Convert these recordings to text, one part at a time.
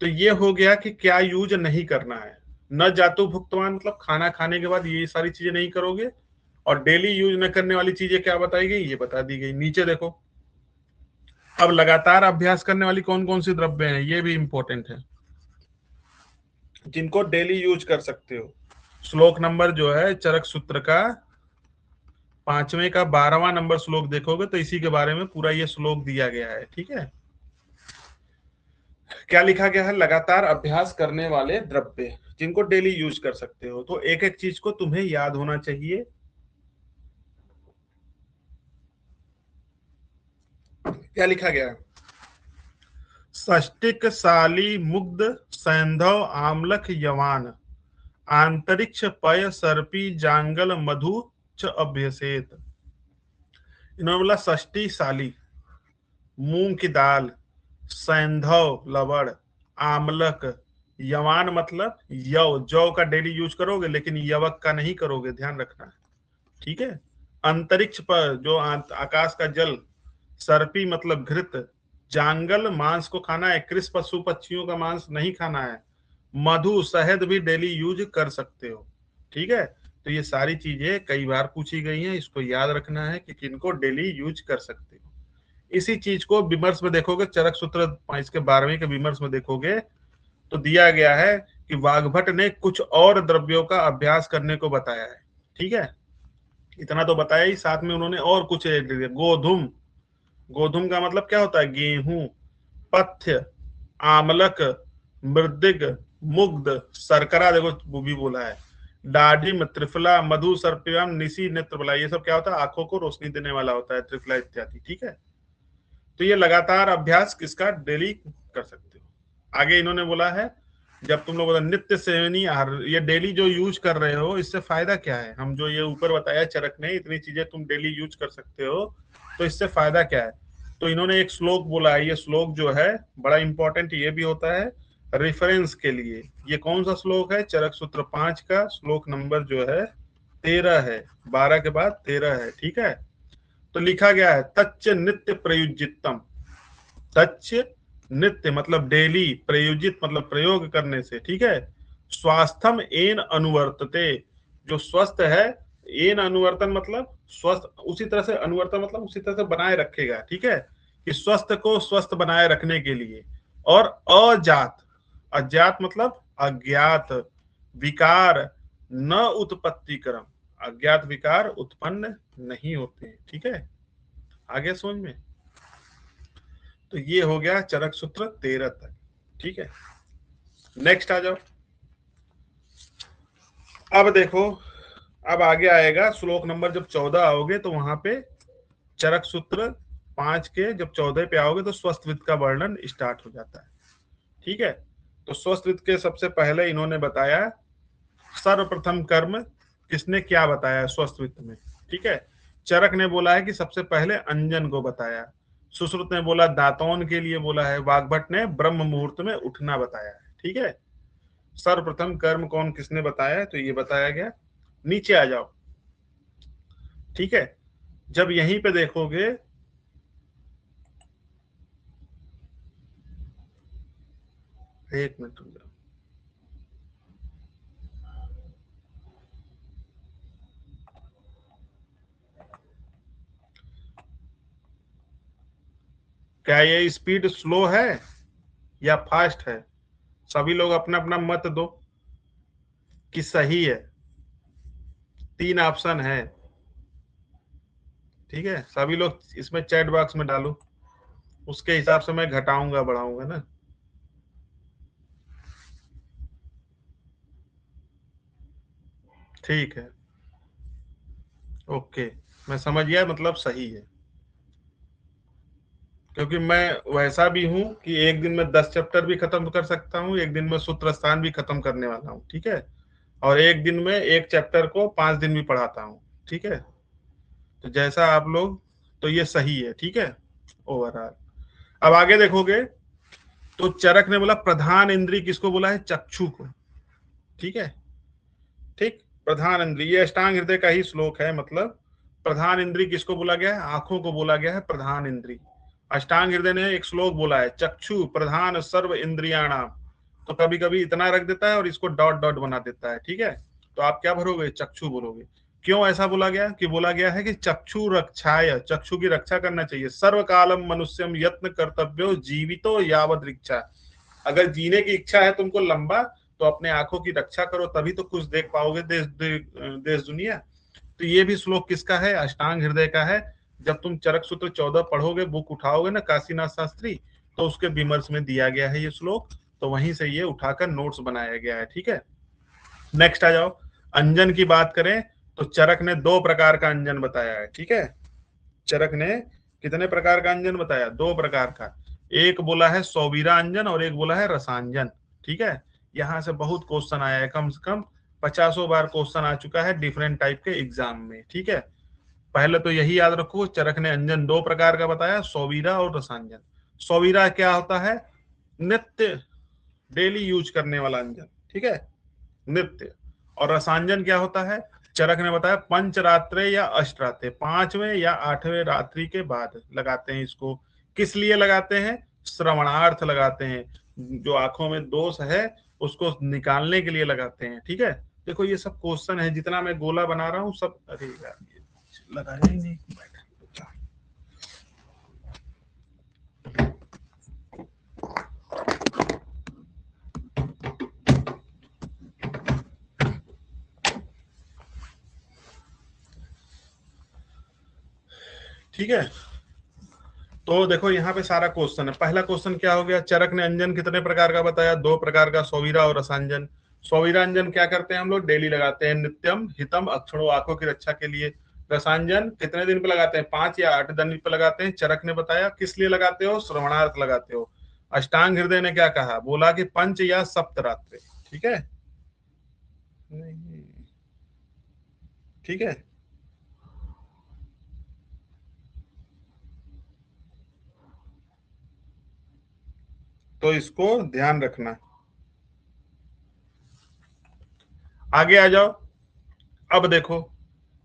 तो ये हो गया कि क्या यूज नहीं करना है। न जातु भुक्तवान मतलब खाना खाने के बाद ये सारी चीजें नहीं करोगे। और डेली यूज न करने वाली चीजें क्या बताई गई, ये बता दी गई। नीचे देखो, अब लगातार अभ्यास करने वाली कौन कौन सी द्रव्य हैं, ये भी इंपॉर्टेंट है, जिनको डेली यूज कर सकते हो। श्लोक नंबर जो है चरक सूत्र का 5वें का 12वां नंबर श्लोक देखोगे तो इसी के बारे में पूरा ये श्लोक दिया गया है। ठीक है, क्या लिखा गया है, लगातार अभ्यास करने वाले द्रव्य जिनको डेली यूज कर सकते हो। तो एक एक चीज को तुम्हें याद होना चाहिए। क्या लिखा गया है, षष्टिक साली मुग्ध सैंधव आमलक यवान आंतरिक्ष पय सर्पी जांगल मधु च अभ्यसेत। इन्होंने बोला षष्टी साली, मूंग की दाल, सैंधव लवण, आमलक, यवान मतलब यव, जौ का डेली यूज करोगे लेकिन यवक का नहीं करोगे, ध्यान रखना है। ठीक है, अंतरिक्ष पर जो आकाश का जल, सर्पी मतलब घृत, जांगल मांस को खाना है, कृष पशु पक्षियों का मांस नहीं खाना है, मधु शहद भी डेली यूज कर सकते हो। ठीक है, तो ये सारी चीजें कई बार पूछी गई हैं, इसको याद रखना है कि किनको डेली यूज कर सकते हो। इसी चीज को विमर्श में देखोगे, चरक सूत्र इसके 12वें के विमर्श में देखोगे तो दिया गया है कि वाग्भट ने कुछ और द्रव्यों का अभ्यास करने को बताया है। ठीक है, इतना तो बताया ही, साथ में उन्होंने और कुछ ऐड कर दिया। गोधुम, गोधुम का मतलब क्या होता है, गेहूं, पथ्य, आमलक, मृदिक, मुग्ध, शर्करा, देखो वो भी बोला है, डाढ़िम, त्रिफला, मधु, सर्पियम, निसी, नेत्रबला, ये सब क्या होता है, आंखों को रोशनी देने वाला होता है, त्रिफला इत्यादि। ठीक है, तो ये लगातार अभ्यास किसका, डेली कर सकते हो। आगे इन्होंने बोला है, जब तुम लोग नित्य सेवनी आहार, ये डेली जो यूज कर रहे हो इससे फायदा क्या है, हम जो ये ऊपर बताया चरक ने, इतनी चीजें तुम डेली यूज कर सकते हो तो इससे फायदा क्या है। तो इन्होंने एक श्लोक बोला है, ये श्लोक जो है बड़ा इंपॉर्टेंट ये भी होता है रेफरेंस के लिए। ये कौन सा श्लोक है, चरक सूत्र 5 का श्लोक नंबर जो है 13 है, 12 के बाद 13 है। ठीक है, तो लिखा गया है तच्च नित्य प्रयुजितम, तच्च नित्य मतलब डेली, प्रयोजित मतलब प्रयोग करने से। ठीक है, स्वास्थ्यम एन अनुवर्तते, जो स्वस्थ है, एन अनुवर्तन मतलब स्वस्थ, उसी तरह से अनुवर्तन मतलब उसी तरह से बनाए रखेगा। ठीक है, कि स्वस्थ को स्वस्थ बनाए रखने के लिए। और अजात, अज्ञात मतलब अज्ञात, विकार न उत्पत्ति क्रम, अज्ञात विकार उत्पन्न नहीं होते। ठीक है, आगे समझ में। तो ये हो गया चरक सूत्र 13 तक। ठीक है, नेक्स्ट आ जाओ। अब देखो, अब आगे आएगा श्लोक नंबर जब 14 आओगे तो वहां पे चरक सूत्र 5 के जब 14 पे आओगे तो स्वस्थविद का वर्णन स्टार्ट हो जाता है। ठीक है, तो स्वस्थविद के सबसे पहले इन्होंने बताया सर्वप्रथम कर्म, किसने क्या बताया स्वस्थविद में। ठीक है, चरक ने बोला है कि सबसे पहले अंजन को बताया, सुश्रुत ने बोला दातौन के लिए बोला है, वाग्भट ने ब्रह्म मुहूर्त में उठना बताया है। ठीक है, सर्वप्रथम कर्म कौन किसने बताया है, तो ये बताया गया। नीचे आ जाओ। ठीक है, जब यहीं पे देखोगे, एक मिनट रुक जाओ, क्या ये स्पीड स्लो है या फास्ट है, सभी लोग अपना अपना मत दो कि सही है। 3 ऑप्शन है। ठीक है, सभी लोग इसमें चैट बॉक्स में डालो, उसके हिसाब से मैं घटाऊंगा बढ़ाऊंगा ना। ठीक है, ओके, मैं समझ गया, मतलब सही है। क्योंकि मैं वैसा भी हूं कि एक दिन में 10 चैप्टर भी खत्म कर सकता हूँ, एक दिन में सूत्र स्थान भी खत्म करने वाला हूँ। ठीक है, और एक दिन में एक चैप्टर को 5 दिन भी पढ़ाता हूँ। ठीक है, तो जैसा आप लोग, तो ये सही है। ठीक है, ओवरऑल। अब आगे देखोगे तो चरक ने बोला प्रधान इंद्री किसको बोला है, चक्षु को। ठीक है, ठीक, प्रधान इंद्री, ये अष्टांग हृदय का ही श्लोक है, मतलब प्रधान इंद्री किसको बोला गया है, आंखों को बोला गया है प्रधान इंद्री। अष्टांग हृदय ने एक श्लोक बोला है, चक्षु प्रधान सर्व इंद्रियाणाम, तो कभी कभी इतना रख देता है और इसको डॉट डॉट बना देता है, ठीक है। तो आप क्या भरोगे, चक्षु भरोगे। क्यों ऐसा बोला गया, कि बोला गया है कि चक्षु रक्षाय, चक्षु की रक्षा करना चाहिए। सर्वकालम मनुष्यम यत्न कर्तव्यो जीवितो यावद इच्छा। अगर जीने की इच्छा है तुमको लंबा, तो अपने आंखों की रक्षा करो, तभी तो कुछ देख पाओगे देश दुनिया। तो ये भी श्लोक किसका है, अष्टांग हृदय का है। जब तुम चरक सूत्र 14 पढ़ोगे, बुक उठाओगे ना काशीनाथ शास्त्री, तो उसके विमर्श में दिया गया है ये श्लोक, तो वहीं से ये उठाकर नोट्स बनाया गया है, ठीक है। नेक्स्ट आ जाओ, अंजन की बात करें तो चरक ने 2 प्रकार का अंजन बताया है, ठीक है। चरक ने कितने प्रकार का अंजन बताया, 2 प्रकार का। एक बोला है सौवीरा अंजन और एक बोला है रसांजन, ठीक है। यहां से बहुत क्वेश्चन आया है, कम से कम 50 बार क्वेश्चन आ चुका है डिफरेंट टाइप के एग्जाम में, ठीक है। पहले तो यही याद रखो, चरक ने अंजन 2 प्रकार का बताया, सौवीरा और रसांजन। सौवीरा क्या होता है, नित्य डेली यूज करने वाला अंजन, ठीक है, नित्य। और रसांजन क्या होता है, चरक ने बताया पंचरात्रे या अष्टरात्रे, 5वें या 8वें रात्रि के बाद लगाते हैं इसको। किस लिए लगाते हैं, श्रवणार्थ लगाते हैं, जो आंखों में दोष है उसको निकालने के लिए लगाते हैं, ठीक है। देखो ये सब क्वेश्चन है, जितना मैं गोला बना रहा हूँ सब, अरे यार लगाया ही नहीं। ठीक है, तो देखो यहाँ पे सारा क्वेश्चन है। पहला क्वेश्चन क्या हो गया, चरक ने अंजन कितने प्रकार का बताया, 2 प्रकार का, सौवीरा और रसांजन। सौवीरा अंजन क्या करते हैं हम लोग, डेली लगाते हैं, नित्यम हितम अक्षरों, आंखों की रक्षा के लिए। रसांजन कितने दिन पे लगाते हैं, 5 या 8 दिन पे लगाते हैं। चरक ने बताया किस लिए लगाते हो, श्रवणार्थ लगाते हो। अष्टांग हृदय ने क्या कहा, बोला कि पंच या सप्तरात्रे, ठीक है, ठीक है। तो इसको ध्यान रखना। आगे आ जाओ, अब देखो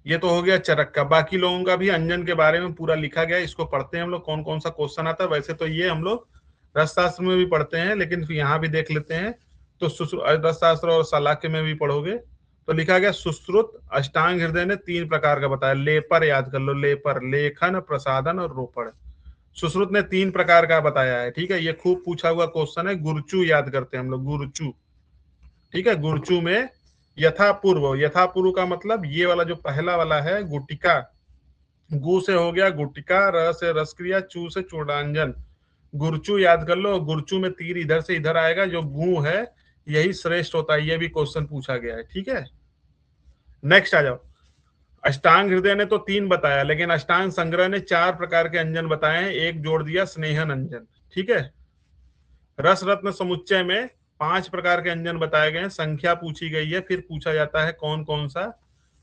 ये तो हो गया चरक का, बाकी लोगों का भी अंजन के बारे में पूरा लिखा गया है, इसको पढ़ते हैं हम लोग, कौन कौन सा क्वेश्चन आता है। वैसे तो ये हम लोग रसशास्त्र में भी पढ़ते हैं, लेकिन यहाँ भी देख लेते हैं। तो रसशास्त्र और सलाक्य में भी पढ़ोगे तो लिखा गया, सुश्रुत अष्टांग हृदय ने 3 प्रकार का बताया। लेपर याद कर लो, लेपर, लेखन, प्रसादन और रोपण। सुश्रुत ने 3 प्रकार का बताया है, ठीक है। ये खूब पूछा हुआ क्वेश्चन है, गुरचू याद करते हैं हम लोग, गुरचू, ठीक है। गुरचू में यथापूर्व, यथापूर्व का मतलब ये वाला जो पहला वाला है, गुटिका, गु से हो गया गुटिका, र से रसक्रिया, चू से चूड़ांजन। गुरचू याद कर लो, गुरचू में तीर इधर से इधर आएगा, जो गु है यही श्रेष्ठ होता है, ये भी क्वेश्चन पूछा गया है, ठीक है। नेक्स्ट आ जाओ, अष्टांग हृदय ने तो 3 बताया, लेकिन अष्टांग संग्रह ने 4 प्रकार के अंजन बताए हैं, एक जोड़ दिया स्नेहन अंजन, ठीक है। रस रत्न समुच्चय में 5 प्रकार के अंजन बताए गए हैं, संख्या पूछी गई है, फिर पूछा जाता है कौन कौन सा।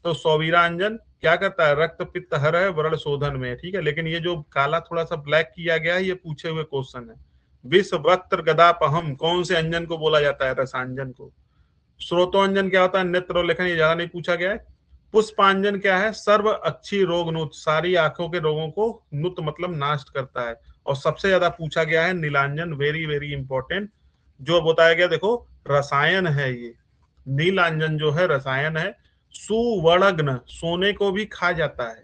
तो सौवीरा अंजन क्या करता है, रक्त पित्त हर है व्रण शोधन में, ठीक है। लेकिन ये जो काला थोड़ा सा ब्लैक किया गया है, ये पूछे हुए क्वेश्चन है। विष वक्त्र गदापहम कौन से अंजन को बोला जाता है, रसांजन को। स्रोतोंजन क्या होता है, नेत्र लेखन, ये ज्यादा नहीं पूछा गया है। पुष्पांजन क्या है, सर्व अच्छी रोग नुत, सारी आंखों के रोगों को नुत मतलब नाश करता है। और सबसे ज्यादा पूछा गया है नीलांजन, वेरी वेरी इंपॉर्टेंट, जो बताया गया, देखो रसायन है ये, नीलांजन जो है रसायन है। सुवर्णग्न, सोने को भी खा जाता है।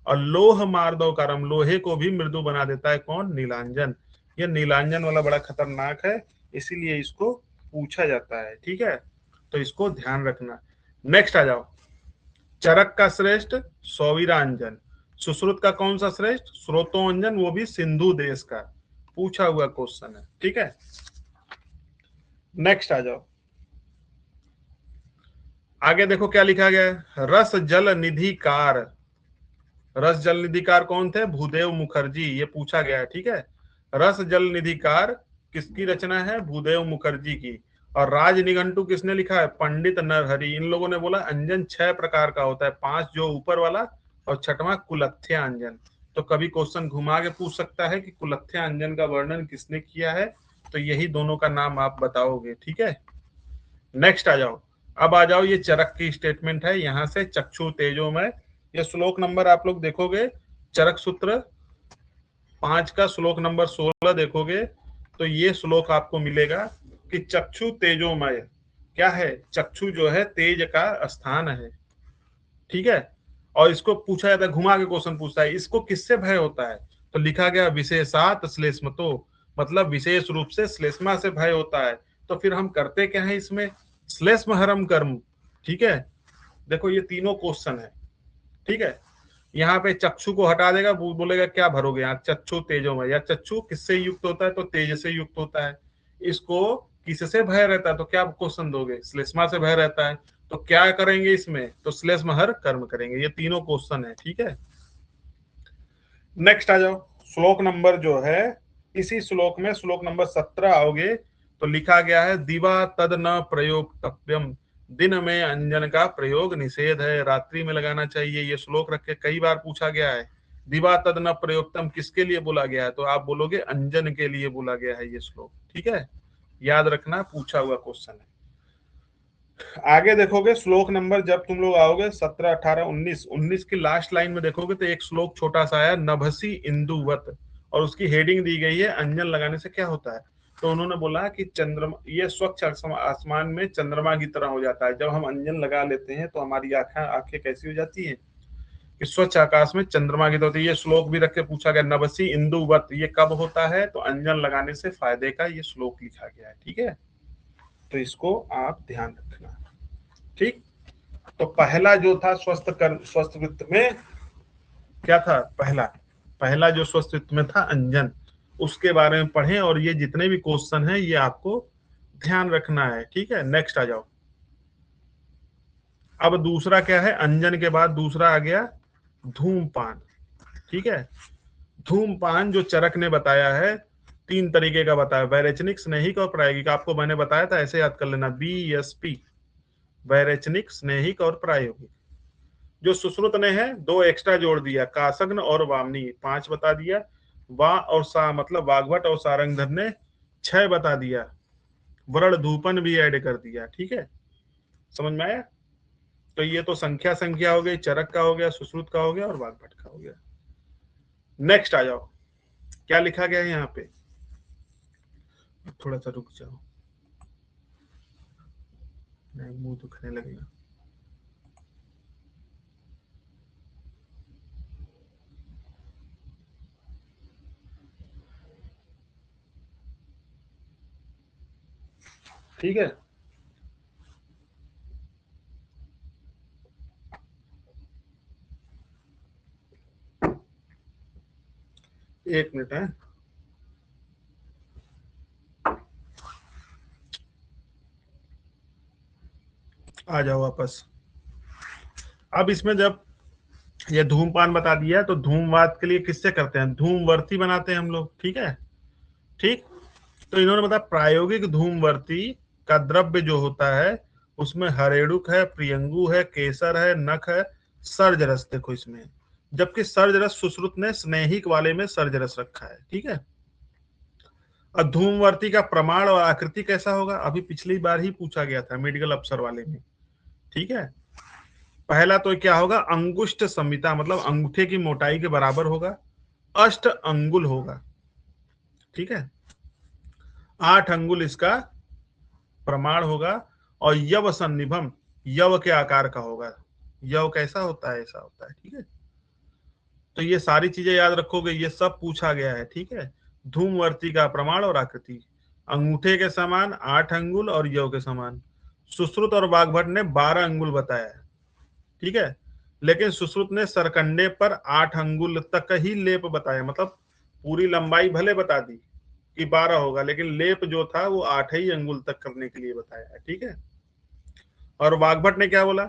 और लोह मार्दव कारम, लोहे को भी मृदु बना देता है, कौन, नीलांजन। ये नीलांजन वाला बड़ा खतरनाक है, इसीलिए इसको पूछा जाता है, ठीक है। तो इसको ध्यान रखना। नेक्स्ट आ जाओ, चरक का श्रेष्ठ सौवीरांजन, सुश्रुत का कौन सा श्रेष्ठ, स्रोतोंजन, वो भी सिंधु देश का, पूछा हुआ क्वेश्चन है, ठीक है। नेक्स्ट आ जाओ, आगे देखो क्या लिखा गया है, रस जल निधिकार। रस जल निधिकार कौन थे, भूदेव मुखर्जी, ये पूछा गया है, ठीक है। रस जल निधिकार किसकी रचना है, भूदेव मुखर्जी की। और राज निघंटु किसने लिखा है, पंडित नरहरि। इन लोगों ने बोला अंजन 6 प्रकार का होता है, 5 जो ऊपर वाला और 6वां कुलथ्या अंजन। तो कभी क्वेश्चन घुमा के पूछ सकता है कि कुलथ्या अंजन का वर्णन किसने किया है, तो यही दोनों का नाम आप बताओगे, ठीक है। नेक्स्ट आ जाओ, अब आ जाओ, ये चरक की स्टेटमेंट है, यहां से चक्षु तेजोमय। ये श्लोक नंबर आप लोग देखोगे, चरक सूत्र 5 का श्लोक नंबर 16 देखोगे तो ये श्लोक आपको मिलेगा। कि चक्षु तेजोमय, क्या है, चक्षु जो है तेज का स्थान है, ठीक है। और इसको पूछा जाता है, घुमा के क्वेश्चन पूछता है, इसको किससे भय होता है, तो लिखा गया विशेषात श्लेष्मतो, मतलब विशेष रूप से श्लेष्मा से भय होता है। तो फिर हम करते क्या है इसमें, श्लेष्महरम कर्म, ठीक है। देखो ये तीनों क्वेश्चन है, ठीक है। यहाँ पे चक्षु को हटा देगा, बोलेगा क्या भरोगे यहाँ, चक्षु तेजोमय, या चक्षु किससे युक्त होता है, तो तेज से युक्त होता है। इसको किससे भय रहता है, तो क्या क्वेश्चन दोगे, श्लेष्मा से भय रहता है, तो क्या करेंगे इसमें, तो श्लेष्महर कर्म करेंगे। ये तीनों क्वेश्चन है, ठीक है। नेक्स्ट आ जाओ, श्लोक नंबर जो है, इसी श्लोक में श्लोक नंबर 17 आओगे तो लिखा गया है दिवा तद न प्रयोक्तव्यम, दिन में अंजन का प्रयोग निषेध है, रात्रि में लगाना चाहिए। ये श्लोक रख के कई बार पूछा गया है, दिवा तद न प्रयोक्तम किसके लिए बोला गया है, तो आप बोलोगे अंजन के लिए बोला गया है ये श्लोक, ठीक है। याद रखना, पूछा हुआ क्वेश्चन है। आगे देखोगे श्लोक नंबर, जब तुम लोग आओगे 17, 18, 19 की लास्ट लाइन में देखोगे तो एक श्लोक छोटा सा है, नभसी इंदुवत, और उसकी हेडिंग दी गई है अंजन लगाने से क्या होता है। तो उन्होंने बोला कि चंद्रमा, ये स्वच्छ आसमान में चंद्रमा की तरह हो जाता है। जब हम अंजन लगा लेते हैं तो हमारी आंखें कैसी हो जाती है, कि स्वच्छ आकाश में चंद्रमा की तरह होती है। ये श्लोक भी रख के पूछा गया, नभसी इंदुवत, ये कब होता है, तो अंजन लगाने से फायदे का ये श्लोक लिखा गया है, ठीक है। तो इसको आप ध्यान रखना, ठीक। तो पहला जो था स्वस्थ वृत्त में क्या था, पहला जो स्वस्थ वृत्त में था अंजन, उसके बारे में पढ़ें, और ये जितने भी क्वेश्चन हैं ये आपको ध्यान रखना है, ठीक है। नेक्स्ट आ जाओ, अब दूसरा क्या है, अंजन के बाद दूसरा आ गया धूमपान, ठीक है। धूमपान जो चरक ने बताया है, 3 तरीके का बताया, वैरेचनिक, स्नेहिक और प्रायोगिक। आपको मैंने बताया था, ऐसे याद कर लेना, BSP, वैरेचनिक, स्नेहिक और प्रायोगिक। जो सुश्रुत ने है 2 एक्स्ट्रा जोड़ दिया, कासग्न और वामनी 5 बता दिया, वा और सा मतलब वाग्भट और सारंगधर ने 6 बता दिया, वरण धूपन भी ऐड कर दिया, ठीक है। समझ में आया। तो ये तो संख्या हो गई, चरक का हो गया, सुश्रुत का हो गया और वाग्भट का हो गया। नेक्स्ट आ जाओ, क्या लिखा गया है यहाँ पे, थोड़ा सा रुक जाओ, नहीं मुंह दुखने लगेगा। ठीक है, एक मिनट है, आ जाओ वापस। अब इसमें जब ये धूमपान बता दिया, तो धूमवात के लिए किससे करते हैं, धूमवर्ती बनाते हैं हम लोग, ठीक है, ठीक। तो इन्होंने बताया प्रायोगिक धूमवर्ती का द्रव्य जो होता है उसमें हरेड़ुक है, प्रियंगु है, केसर है, नख है, सर्जरस देखो इसमें, जबकि सर्जरस सुश्रुत ने स्नेहिक वाले में सर्जरस रखा है, ठीक है। और धूमवर्ती का प्रमाण और आकृति कैसा होगा, अभी पिछली बार ही पूछा गया था मेडिकल अफसर वाले में, ठीक है। पहला तो क्या होगा, अंगुष्ठ संहिता, मतलब अंगूठे की मोटाई के बराबर होगा, 8 अंगुल होगा, ठीक है, 8 अंगुल इसका प्रमाण होगा। और यव सन्निभम, यव के आकार का होगा, यव कैसा होता है, ऐसा होता है, ठीक है। तो ये सारी चीजें याद रखोगे, ये सब पूछा गया है, ठीक है। धूमवर्ती का प्रमाण और आकृति, अंगूठे के समान 8 अंगुल और यव के समान। सुश्रुत और वाग्भट ने 12 अंगुल बताया है, ठीक है, लेकिन सुश्रुत ने सरकंडे पर 8 अंगुल तक ही लेप बताया, मतलब पूरी लंबाई भले बता दी कि 12 होगा, लेकिन लेप जो था वो 8 ही अंगुल तक करने के लिए बताया है, ठीक है। और वाग्भट ने क्या बोला,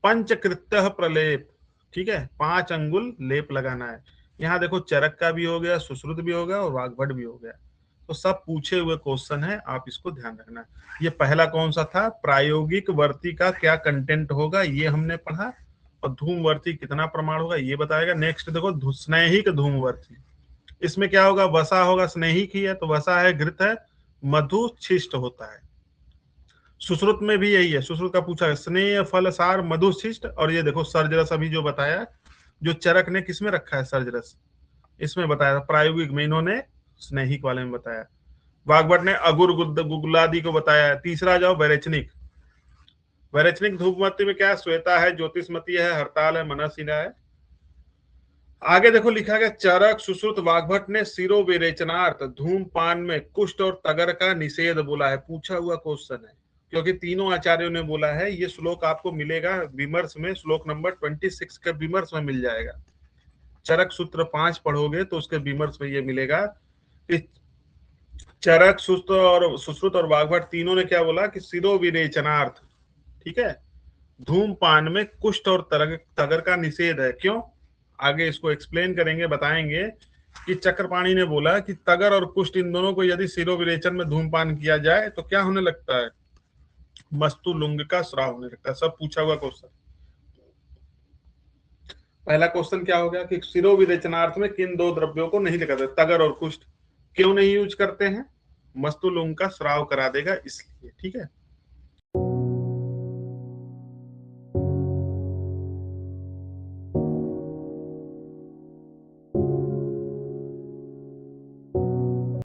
पंचकृत्य प्रलेप, ठीक है, 5 अंगुल लेप लगाना है। यहाँ देखो चरक का भी हो गया, सुश्रुत भी हो गया और वाग्भट भी हो गया, तो सब पूछे हुए क्वेश्चन है, आप इसको ध्यान रखना। ये पहला कौन सा था, प्रायोगिक वर्ती का क्या कंटेंट होगा ये हमने पढ़ा, और धूमवर्ती कितना प्रमाण होगा ये बताएगा। नेक्स्ट देखो स्नेहिक धूमवर्ती, इसमें क्या होगा, वसा होगा, स्नेहिक ही है तो वसा है, घृत है, मधु छिष्ट होता है। सुश्रुत में भी यही है, सुश्रुत का पूछा है, स्नेह फल सार मधु छिष्ट, और ये देखो सर्जरस अभी जो बताया, जो चरक ने किसमें रखा है सर्जरस, इसमें बताया, प्रायोगिक में इन्होंने स्नेहिक वाले में बताया। वाग्भट ने अगुर गुगलादि को बताया है। तीसरा जाओ वैरेचनिक। वैरेचनिक धूपमती में क्या है, श्वेता है, ज्योतिषमती है, हड़ताल है, मनसीना है। आगे देखो लिखा गया चरक सुश्रुत वाग्भट ने सिरो विरेचनार्थ धूमपान में कुष्ठ और तगर का निषेध बोला है। पूछा हुआ क्वेश्चन है, क्योंकि तीनों आचार्यों ने बोला है। ये श्लोक आपको मिलेगा विमर्श में, श्लोक नंबर 26 का विमर्श में मिल जाएगा। चरक सूत्र 5 पढ़ोगे तो उसके विमर्श में ये मिलेगा कि चरक सुश्रुत और वाग्भट तीनों ने क्या बोला कि सिरो विरेचनार्थ, ठीक है, धूमपान में कुष्ठ और तगर का निषेध है। क्यों, आगे इसको एक्सप्लेन करेंगे, बताएंगे कि चक्रपाणी ने बोला कि तगर और कुष्ठ इन दोनों को यदि सिरो विरेचन में धूमपान किया जाए तो क्या होने लगता है, मस्तुलुंग का स्राव होने लगता है। सब पूछा हुआ क्वेश्चन। पहला क्वेश्चन क्या हो गया कि सिरो विरेचनार्थ में किन दो द्रव्यों को नहीं लिखा जाता, तगर और कुष्ठ। क्यों नहीं यूज करते हैं, मस्तुलुंग का स्राव करा देगा इसलिए, ठीक है।